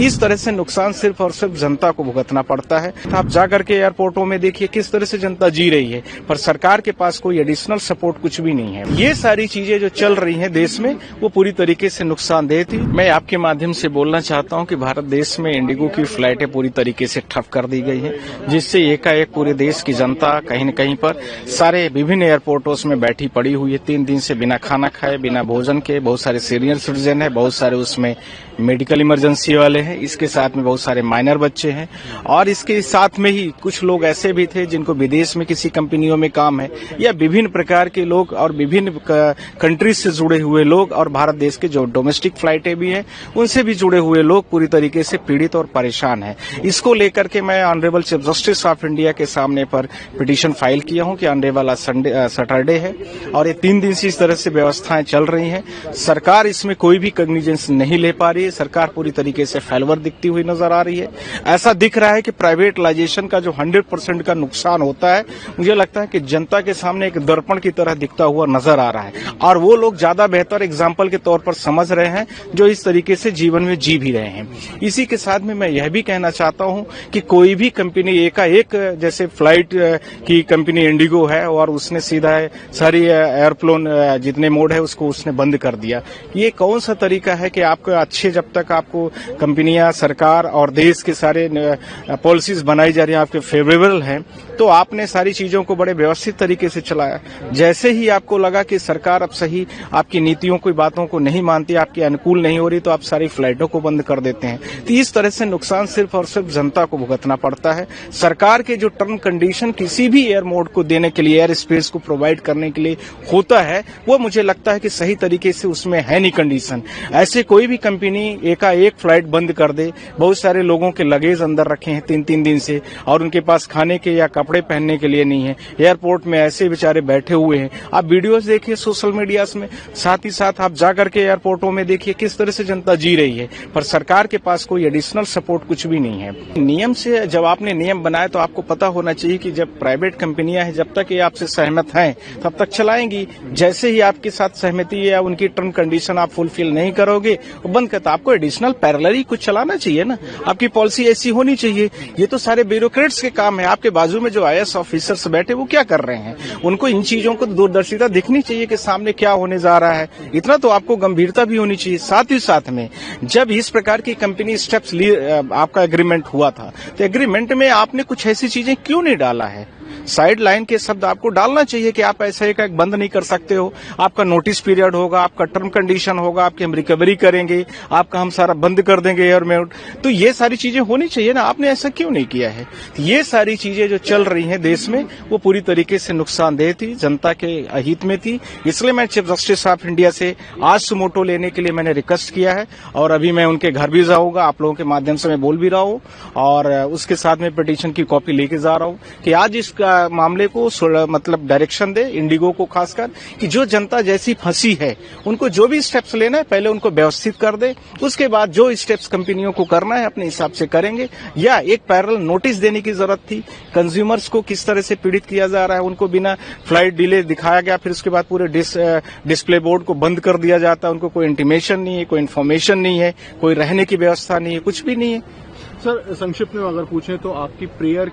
इस तरह से नुकसान सिर्फ और सिर्फ जनता को भुगतना पड़ता है। आप जाकर के एयरपोर्टों में देखिए किस तरह से जनता जी रही है, पर सरकार के पास कोई एडिशनल सपोर्ट कुछ भी नहीं है। ये सारी चीजें जो चल रही हैं देश में वो पूरी तरीके से नुकसानदेह थी। मैं आपके माध्यम से बोलना चाहता हूं कि भारत देश में इंडिगो की फ्लाइटें पूरी तरीके से ठप कर दी गई हैं, जिससे एकाएक पूरे देश की जनता कहीं न कहीं पर सारे विभिन्न एयरपोर्टों में बैठी पड़ी हुई है 3 दिन से बिना खाना खाए, बिना भोजन के। बहुत सारे सीनियर सिटीजन है, बहुत सारे उसमें मेडिकल इमरजेंसी वाले हैं, इसके साथ में बहुत सारे माइनर बच्चे हैं, और इसके साथ में ही कुछ लोग ऐसे भी थे जिनको विदेश में किसी कंपनियों में काम है, या विभिन्न प्रकार के लोग और विभिन्न कंट्रीज से जुड़े हुए लोग, और भारत देश के जो डोमेस्टिक फ्लाइटें भी हैं उनसे भी जुड़े हुए लोग पूरी तरीके से पीड़ित और परेशान हैं। इसको लेकर के मैं honourable chief justice of India के सामने पर पिटीशन फाइल किया हूं कि आने वाला सैटरडे है और ये 3 दिन से इस तरह से व्यवस्थाएं चल रही हैं। सरकार इसमें कोई भी कॉग्निजेंस नहीं ले पा रही है, सरकार पूरी तरीके से फेल्वर दिखती हुई नजर आ रही है। ऐसा दिख रहा है कि प्राइवेटलाइजेशन का जो 100% का नुकसान होता है, मुझे लगता है कि जनता के सामने एक दर्पण की तरह दिखता हुआ नजर आ रहा है, और वो लोग ज्यादा बेहतर एग्जाम्पल के तौर पर समझ रहे हैं जो इस तरीके से जीवन में जी भी रहे हैं। इसी के साथ में मैं यह भी कहना चाहता हूं कि कोई भी कंपनी एकाएक, जैसे फ्लाइट की कंपनी इंडिगो है और उसने सीधा सारी एयरप्लेन जितने मोड है उसको उसने बंद कर दिया, ये कौन सा तरीका है कि आपको अच्छे, जब तक आपको कंपनियां, सरकार और देश के सारे पॉलिसीज बनाई जा रही हैं आपके फेवरेबल हैं, तो आपने सारी चीजों को बड़े व्यवस्थित तरीके से चलाया। जैसे ही आपको लगा कि सरकार अब सही आपकी नीतियों की बातों को नहीं मानती, आपके अनुकूल नहीं हो रही, तो आप सारी फ्लाइटों को बंद कर देते हैं। तो इस तरह से नुकसान सिर्फ और सिर्फ जनता को भुगतना पड़ता है। सरकार के जो टर्म कंडीशन किसी भी एयर मोड को देने के लिए, एयर स्पेस को प्रोवाइड करने के लिए होता है, वो मुझे लगता है कि सही तरीके से उसमें है नहीं कंडीशन। ऐसे कोई भी कंपनी एकाएक फ्लाइट बंद कर दे, बहुत सारे लोगों के लगेज अंदर रखे हैं 3-3 दिन से, और उनके पास खाने के या कपड़े पहनने के लिए नहीं है, एयरपोर्ट में ऐसे बेचारे बैठे हुए हैं। आप वीडियोस देखिए सोशल मीडिया में, साथ ही साथ आप जाकर के एयरपोर्टों में देखिए किस तरह से जनता जी रही है, पर सरकार के पास कोई एडिशनल सपोर्ट कुछ भी नहीं है। नियम से, जब आपने नियम बनाए तो आपको पता होना चाहिए कि जब प्राइवेट कंपनियां हैं, जब तक ये आपसे सहमत हैं तब तक चलाएंगी। जैसे ही आपके साथ सहमति या उनकी टर्म कंडीशन आप फुलफिल नहीं करोगे, वो बंद करता, आपको एडिशनल पैरेलली कुछ चलाना चाहिए ना, आपकी पॉलिसी ऐसी होनी चाहिए। ये तो सारे ब्यूरोक्रेट्स के काम है। आपके बाजू में जो IAS ऑफिसर्स बैठे वो क्या कर रहे हैं, उनको इन चीजों को दूरदर्शिता दिखनी चाहिए कि सामने क्या होने जा रहा है। इतना तो आपको गंभीरता भी होनी चाहिए। साथ ही साथ में जब इस प्रकार की कंपनी स्टेप्स आपका एग्रीमेंट हुआ था, तो एग्रीमेंट में आपने कुछ ऐसी चीजें क्यों नहीं डाला है? साइड लाइन के शब्द आपको डालना चाहिए कि आप ऐसा एक बंद नहीं कर सकते हो, आपका नोटिस पीरियड होगा, आपका टर्म कंडीशन होगा, आपकी हम रिकवरी करेंगे, आपका हम सारा बंद कर देंगे एयरमेट। तो ये सारी चीजें होनी चाहिए ना, आपने ऐसा क्यों नहीं किया है? ये सारी चीजें जो चल रही हैं देश में वो पूरी तरीके से नुकसानदेह थी, जनता के अहित में थी। इसलिए मैं चीफ जस्टिस ऑफ इंडिया से आज सुमोटो लेने के लिए मैंने रिक्वेस्ट किया है, और अभी मैं उनके घर भी जाऊंगा, आप लोगों के माध्यम से मैं बोल भी रहा हूँ, और उसके साथ में पिटीशन की कॉपी लेके जा रहा हूँ कि आज इस मामले को मतलब डायरेक्शन दे इंडिगो को, खासकर कि जो जनता जैसी फंसी है उनको जो भी स्टेप्स लेना है पहले उनको व्यवस्थित कर दे, उसके बाद जो स्टेप्स कंपनियों को करना है अपने हिसाब से करेंगे। या एक पैरेलल नोटिस देने की जरूरत थी, कंज्यूमर्स को किस तरह से पीड़ित किया जा रहा है, उनको बिना फ्लाइट डिले दिखाया गया, फिर उसके बाद पूरे डिस्प्ले बोर्ड को बंद कर दिया जाता है, उनको कोई इंटीमेशन नहीं है, कोई इन्फॉर्मेशन नहीं है, कोई रहने की व्यवस्था नहीं है, कुछ भी नहीं है। सर, संक्षिप्त में अगर पूछें तो आपकी प्रेयर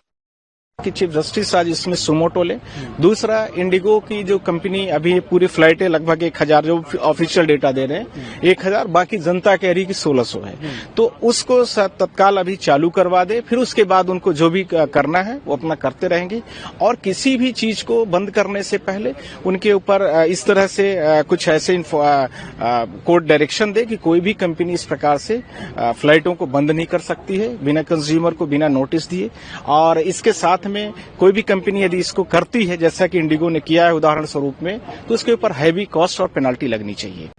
कि चीफ जस्टिस आज इसमें सुमोटो ले। दूसरा, इंडिगो की जो कंपनी अभी पूरी फ्लाइटें लगभग 1000 जो ऑफिशियल डेटा दे रहे हैं 1000, बाकी जनता कह रही कि 1600 है, तो उसको तत्काल अभी चालू करवा दे, फिर उसके बाद उनको जो भी करना है वो अपना करते रहेंगे। और किसी भी चीज को बंद करने से पहले उनके ऊपर इस तरह से कुछ ऐसे कोर्ट डायरेक्शन दे कि कोई भी कंपनी इस प्रकार से फ्लाइटों को बंद नहीं कर सकती है बिना कंज्यूमर को बिना नोटिस दिए। और इसके साथ में कोई भी कंपनी यदि इसको करती है, जैसा कि इंडिगो ने किया है उदाहरण स्वरूप में, तो उसके ऊपर हैवी कॉस्ट और पेनल्टी लगनी चाहिए।